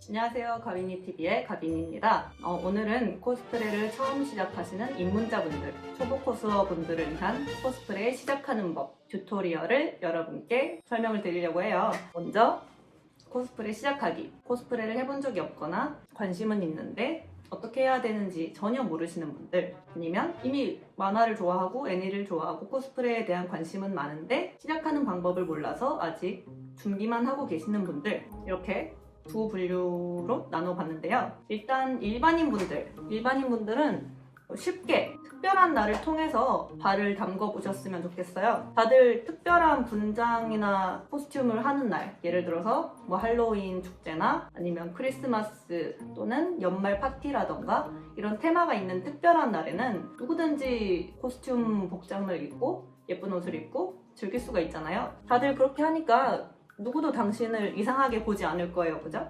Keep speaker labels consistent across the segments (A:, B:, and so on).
A: 안녕하세요. 가빈이TV의 가빈입니다. 오늘은 코스프레를 처음 시작하시는 입문자분들, 초보 코스어분들을 위한 코스프레 시작하는 법 튜토리얼을 여러분께 설명을 드리려고 해요. 먼저 코스프레 시작하기. 코스프레를 해본 적이 없거나 관심은 있는데 어떻게 해야 되는지 전혀 모르시는 분들, 아니면 이미 만화를 좋아하고 애니를 좋아하고 코스프레에 대한 관심은 많은데 시작하는 방법을 몰라서 아직 준비만 하고 계시는 분들, 이렇게 두 분류로 나눠봤는데요. 일단 일반인분들은 쉽게 특별한 날을 통해서 발을 담궈 보셨으면 좋겠어요. 다들 특별한 분장이나 코스튬을 하는 날, 예를 들어서 뭐 할로윈 축제나 아니면 크리스마스 또는 연말 파티라던가 이런 테마가 있는 특별한 날에는 누구든지 코스튬 복장을 입고 예쁜 옷을 입고 즐길 수가 있잖아요. 다들 그렇게 하니까 누구도 당신을 이상하게 보지 않을 거예요, 그죠?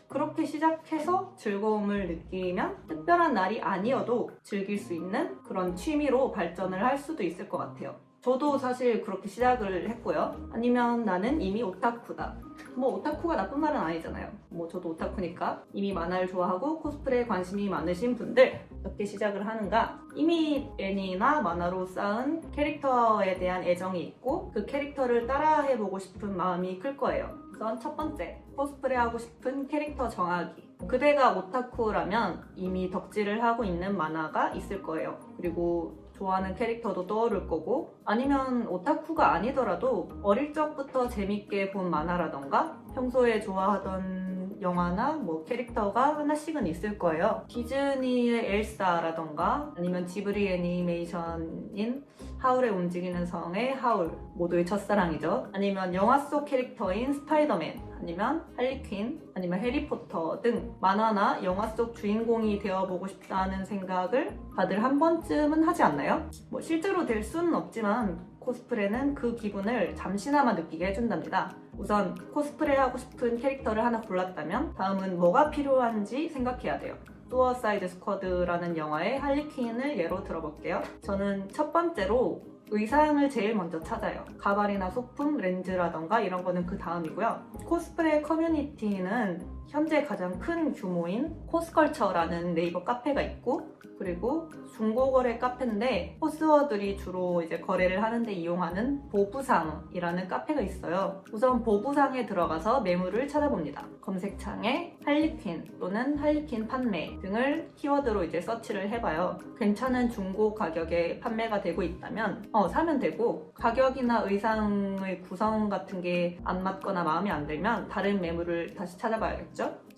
A: 그렇게 시작해서 즐거움을 느끼면 특별한 날이 아니어도 즐길 수 있는 그런 취미로 발전을 할 수도 있을 것 같아요. 저도 사실 그렇게 시작을 했고요. 아니면 나는 이미 오타쿠다. 뭐 오타쿠가 나쁜 말은 아니잖아요. 뭐 저도 오타쿠니까. 이미 만화를 좋아하고 코스프레에 관심이 많으신 분들, 어떻게 시작을 하는가? 이미 애니나 만화로 쌓은 캐릭터에 대한 애정이 있고 그 캐릭터를 따라해보고 싶은 마음이 클 거예요. 우선 첫 번째, 코스프레 하고 싶은 캐릭터 정하기. 그대가 오타쿠라면 이미 덕질을 하고 있는 만화가 있을 거예요. 그리고 좋아하는 캐릭터도 떠오를 거고, 아니면 오타쿠가 아니더라도 어릴 적부터 재밌게 본 만화라던가 평소에 좋아하던 영화나 뭐 캐릭터가 하나씩은 있을 거예요. 디즈니의 엘사라던가 아니면 지브리 애니메이션인 하울의 움직이는 성의 하울, 모두의 첫사랑이죠. 아니면 영화 속 캐릭터인 스파이더맨, 아니면 할리퀸, 아니면 해리포터 등 만화나 영화 속 주인공이 되어보고 싶다는 생각을 다들 한 번쯤은 하지 않나요? 뭐 실제로 될 수는 없지만 코스프레는 그 기분을 잠시나마 느끼게 해준답니다. 우선 코스프레 하고 싶은 캐릭터를 하나 골랐다면 다음은 뭐가 필요한지 생각해야 돼요. 수어사이드 스쿼드라는 영화의 할리퀸을 예로 들어볼게요. 저는 첫 번째로 의상을 제일 먼저 찾아요. 가발이나 소품, 렌즈라던가 이런 거는 그 다음이고요. 코스프레 커뮤니티는 현재 가장 큰 규모인 코스컬처라는 네이버 카페가 있고, 그리고 중고거래 카페인데 코스어들이 주로 이제 거래를 하는데 이용하는 보부상이라는 카페가 있어요. 우선 보부상에 들어가서 매물을 찾아봅니다. 검색창에 할리퀸 또는 할리퀸 판매 등을 키워드로 이제 서치를 해봐요. 괜찮은 중고 가격에 판매가 되고 있다면 사면 되고, 가격이나 의상의 구성 같은 게 안 맞거나 마음에 안 들면 다른 매물을 다시 찾아봐야겠죠?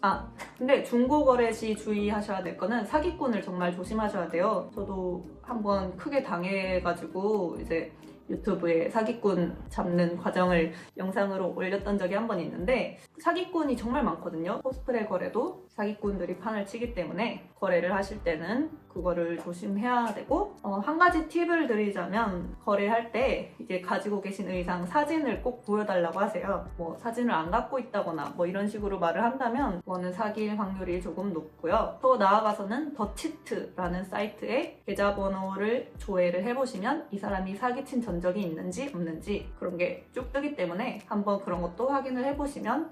A: 근데 중고 거래 시 주의하셔야 될 거는 사기꾼을 정말 조심하셔야 돼요. 저도 한번 크게 당해가지고 이제 유튜브에 사기꾼 잡는 과정을 영상으로 올렸던 적이 한 번 있는데, 사기꾼이 정말 많거든요. 코스프레 거래도 사기꾼들이 판을 치기 때문에 거래를 하실 때는 그거를 조심해야 되고, 한 가지 팁을 드리자면 거래할 때 이제 가지고 계신 의상 사진을 꼭 보여달라고 하세요. 뭐 사진을 안 갖고 있다거나 뭐 이런 식으로 말을 한다면 그거는 사기일 확률이 조금 높고요. 더 나아가서는 더치트라는 사이트에 계좌번호를 조회를 해보시면 이 사람이 사기친 전적이 있는지 없는지 그런 게 쭉 뜨기 때문에 한번 그런 것도 확인을 해보시면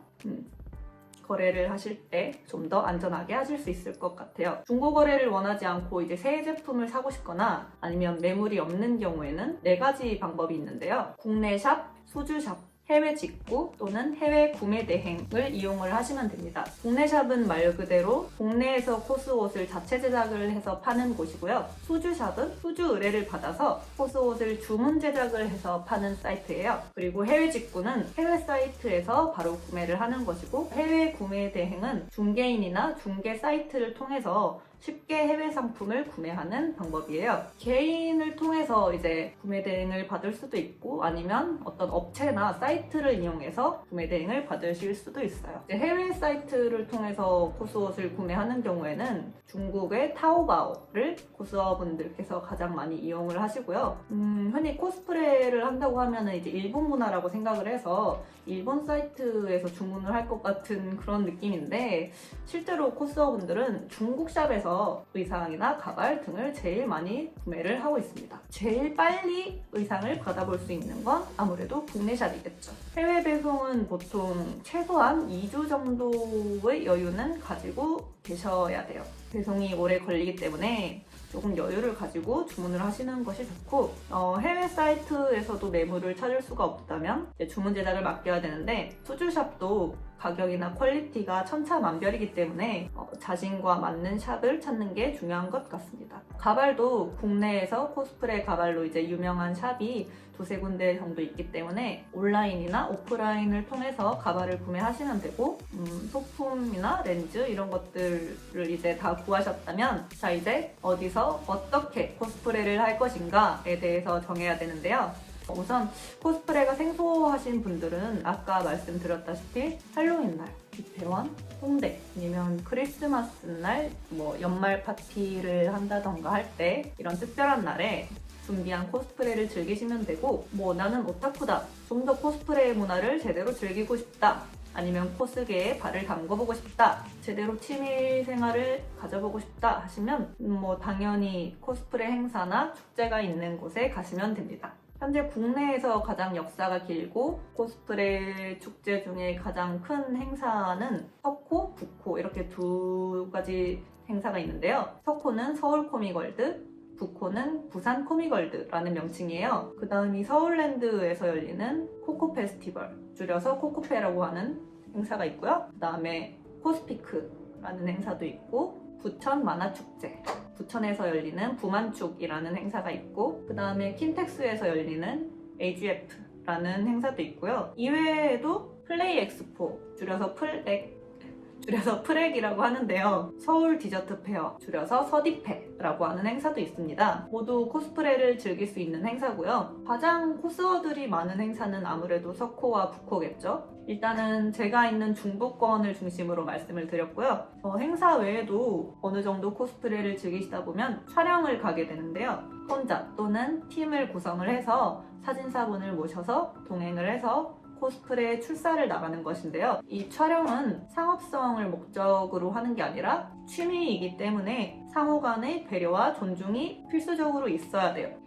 A: 거래를 하실 때 좀 더 안전하게 하실 수 있을 것 같아요. 중고 거래를 원하지 않고 이제 새 제품을 사고 싶거나 아니면 매물이 없는 경우에는 4가지 방법이 있는데요. 국내 샵, 수주 샵, 해외 직구 또는 해외 구매 대행을 이용을 하시면 됩니다. 국내 샵은 말 그대로 국내에서 코스옷을 자체 제작을 해서 파는 곳이고요. 수주샵은 수주 의뢰를 받아서 코스옷을 주문 제작을 해서 파는 사이트예요. 그리고 해외 직구는 해외 사이트에서 바로 구매를 하는 것이고, 해외 구매 대행은 중개인이나 중개 사이트를 통해서 쉽게 해외 상품을 구매하는 방법이에요. 개인을 통해서 이제 구매 대행을 받을 수도 있고, 아니면 어떤 업체나 사이트를 이용해서 구매 대행을 받으실 수도 있어요. 이제 해외 사이트를 통해서 코스옷을 구매하는 경우에는 중국의 타오바오를 코스어분들께서 가장 많이 이용을 하시고요. 흔히 코스프레를 한다고 하면은 이제 일본 문화라고 생각을 해서 일본 사이트에서 주문을 할 것 같은 그런 느낌인데, 실제로 코스어분들은 중국 샵에서 국내에서 의상이나 가발 등을 제일 많이 구매를 하고 있습니다. 제일 빨리 의상을 받아볼 수 있는 건 아무래도 국내 샵이겠죠. 해외 배송은 보통 최소한 2주 정도의 여유는 가지고 계셔야 돼요. 배송이 오래 걸리기 때문에 조금 여유를 가지고 주문을 하시는 것이 좋고, 해외 사이트에서도 매물을 찾을 수가 없다면 이제 주문 제작을 맡겨야 되는데, 수주샵도 가격이나 퀄리티가 천차만별이기 때문에 자신과 맞는 샵을 찾는 게 중요한 것 같습니다. 가발도 국내에서 코스프레 가발로 이제 유명한 샵이 두세 군데 정도 있기 때문에 온라인이나 오프라인을 통해서 가발을 구매하시면 되고, 소품이나 렌즈 이런 것들을 이제 다 구하셨다면, 자 이제 어디서 어떻게 코스프레를 할 것인가에 대해서 정해야 되는데요. 우선 코스프레가 생소하신 분들은 아까 말씀드렸다시피 할로윈 날, 이태원, 홍대 아니면 크리스마스 날, 연말 파티를 한다던가 할 때 이런 특별한 날에 준비한 코스프레를 즐기시면 되고, 나는 오타쿠다, 좀 더 코스프레 문화를 제대로 즐기고 싶다, 아니면 코스계에 발을 담궈보고 싶다, 제대로 취미 생활을 가져보고 싶다 하시면 당연히 코스프레 행사나 축제가 있는 곳에 가시면 됩니다. 현재 국내에서 가장 역사가 길고 코스프레 축제 중에 가장 큰 행사는 석호, 북호 이렇게 두 가지 행사가 있는데요. 석호는 서울 코미월드, 북호는 부산 코미월드라는 명칭이에요. 그 다음이 서울랜드에서 열리는 코코 페스티벌, 줄여서 코코페라고 하는 행사가 있고요. 그 다음에 코스피크라는 행사도 있고, 부천 만화축제, 부천에서 열리는 부만축이라는 행사가 있고, 그 다음에 킨텍스에서 열리는 AGF라는 행사도 있고요. 이외에도 플레이 엑스포, 줄여서 프렉이라고 하는데요. 서울 디저트 페어, 줄여서 서디페라고 하는 행사도 있습니다. 모두 코스프레를 즐길 수 있는 행사고요. 가장 코스어들이 많은 행사는 아무래도 석호와 북호겠죠. 일단은 제가 있는 중부권을 중심으로 말씀을 드렸고요. 행사 외에도 어느 정도 코스프레를 즐기시다 보면 촬영을 가게 되는데요. 혼자 또는 팀을 구성을 해서 사진사분을 모셔서 동행을 해서 코스프레 출사를 나가는 것인데요. 이 촬영은 상업성을 목적으로 하는 게 아니라 취미이기 때문에 상호 간의 배려와 존중이 필수적으로 있어야 돼요.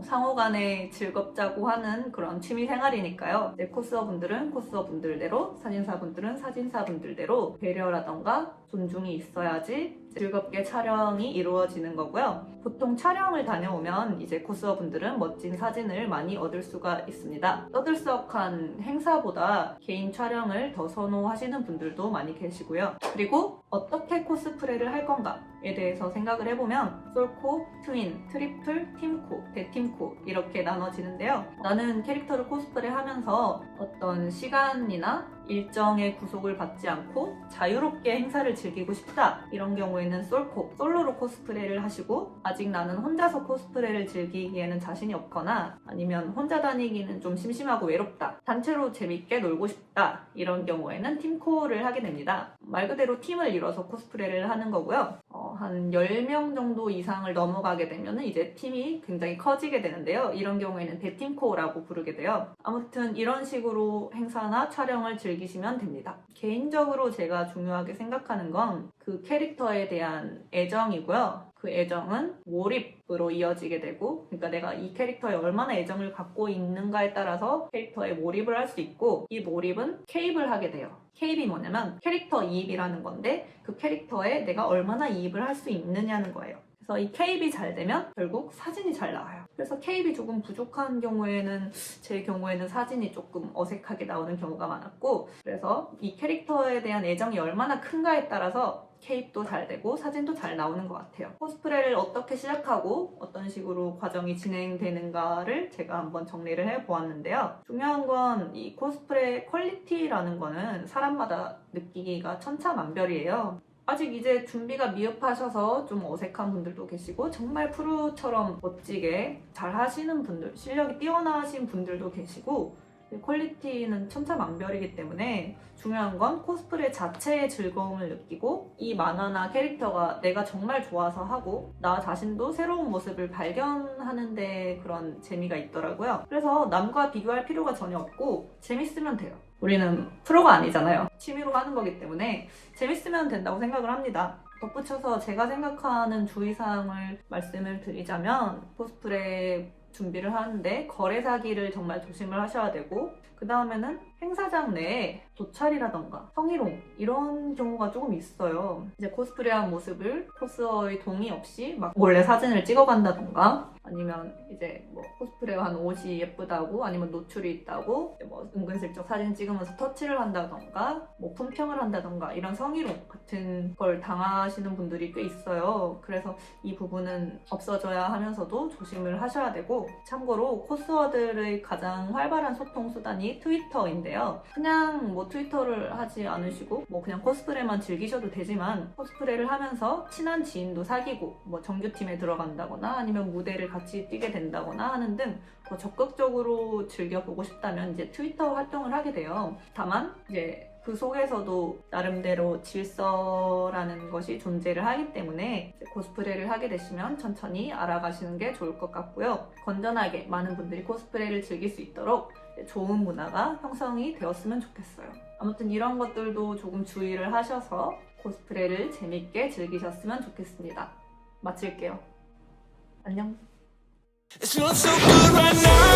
A: 상호 간에 즐겁자고 하는 그런 취미 생활이니까요. 코스어분들은 코스어분들대로, 사진사분들은 사진사분들대로 배려라던가 존중이 있어야지 즐겁게 촬영이 이루어지는 거고요. 보통 촬영을 다녀오면 이제 코스어분들은 멋진 사진을 많이 얻을 수가 있습니다. 떠들썩한 행사보다 개인 촬영을 더 선호하시는 분들도 많이 계시고요. 그리고 어떻게 코스프레를 할 건가에 대해서 생각을 해보면 솔코, 트윈, 트리플, 팀코, 대팀코 이렇게 나눠지는데요. 나는 캐릭터를 코스프레 하면서 어떤 시간이나 일정의 구속을 받지 않고 자유롭게 행사를 즐기고 싶다, 이런 경우에는 솔로로 코스프레를 하시고, 아직 나는 혼자서 코스프레를 즐기기에는 자신이 없거나 아니면 혼자 다니기는 좀 심심하고 외롭다, 단체로 재밌게 놀고 싶다, 이런 경우에는 팀코를 하게 됩니다. 말 그대로 팀을 이뤄서 코스프레를 하는 거고요. 한 10명 정도 이상을 넘어가게 되면 이제 팀이 굉장히 커지게 되는데요. 이런 경우에는 대팀코라고 부르게 돼요. 아무튼 이런 식으로 행사나 촬영을 즐기시면 됩니다. 개인적으로 제가 중요하게 생각하는 건 그 캐릭터에 대한 애정이고요. 그 애정은 몰입으로 이어지게 되고, 그러니까 내가 이 캐릭터에 얼마나 애정을 갖고 있는가에 따라서 캐릭터에 몰입을 할 수 있고, 이 몰입은 케입을 하게 돼요. 케입이 뭐냐면 캐릭터 이입이라는 건데, 그 캐릭터에 내가 얼마나 이입을 할 수 있느냐는 거예요. 그래서 이 케입이 잘 되면 결국 사진이 잘 나와요. 그래서 케입이 조금 부족한 경우에는, 제 경우에는 사진이 조금 어색하게 나오는 경우가 많았고, 그래서 이 캐릭터에 대한 애정이 얼마나 큰가에 따라서 케입도 잘 되고 사진도 잘 나오는 것 같아요. 코스프레를 어떻게 시작하고 어떤 식으로 과정이 진행되는가를 제가 한번 정리를 해보았는데요. 중요한 건 이 코스프레 퀄리티라는 거는 사람마다 느끼기가 천차만별이에요. 아직 이제 준비가 미흡하셔서 좀 어색한 분들도 계시고, 정말 프로처럼 멋지게 잘 하시는 분들, 실력이 뛰어나신 분들도 계시고, 퀄리티는 천차만별이기 때문에 중요한 건 코스프레 자체의 즐거움을 느끼고, 이 만화나 캐릭터가 내가 정말 좋아서 하고, 나 자신도 새로운 모습을 발견하는 데 그런 재미가 있더라고요. 그래서 남과 비교할 필요가 전혀 없고 재밌으면 돼요. 우리는 프로가 아니잖아요. 취미로 하는 거기 때문에 재밌으면 된다고 생각을 합니다. 덧붙여서 제가 생각하는 주의사항을 말씀을 드리자면 코스프레 준비를 하는데 거래 사기를 정말 조심을 하셔야 되고, 그 다음에는 행사장 내에 도찰이라던가 성희롱 이런 경우가 조금 있어요. 이제 코스프레한 모습을 코스어의 동의 없이 막 몰래 사진을 찍어간다던가, 아니면 이제 뭐 코스프레한 옷이 예쁘다고, 아니면 노출이 있다고 뭐 은근슬쩍 사진 찍으면서 터치를 한다던가, 뭐 품평을 한다던가, 이런 성희롱 같은 걸 당하시는 분들이 꽤 있어요. 그래서 이 부분은 없어져야 하면서도 조심을 하셔야 되고, 참고로 코스어들의 가장 활발한 소통 수단이 트위터인데요. 그냥 뭐 트위터를 하지 않으시고 뭐 그냥 코스프레만 즐기셔도 되지만, 코스프레를 하면서 친한 지인도 사귀고 뭐 정규팀에 들어간다거나 아니면 무대를 같이 뛰게 된다거나 하는 등 더 적극적으로 즐겨보고 싶다면 이제 트위터 활동을 하게 돼요. 다만 이제 그 속에서도 나름대로 질서라는 것이 존재를 하기 때문에 코스프레를 하게 되시면 천천히 알아가시는 게 좋을 것 같고요. 건전하게 많은 분들이 코스프레를 즐길 수 있도록 좋은 문화가 형성이 되었으면 좋겠어요. 아무튼 이런 것들도 조금 주의를 하셔서 코스프레를 재밌게 즐기셨으면 좋겠습니다. 마칠게요. 안녕.
B: It smells so good right now.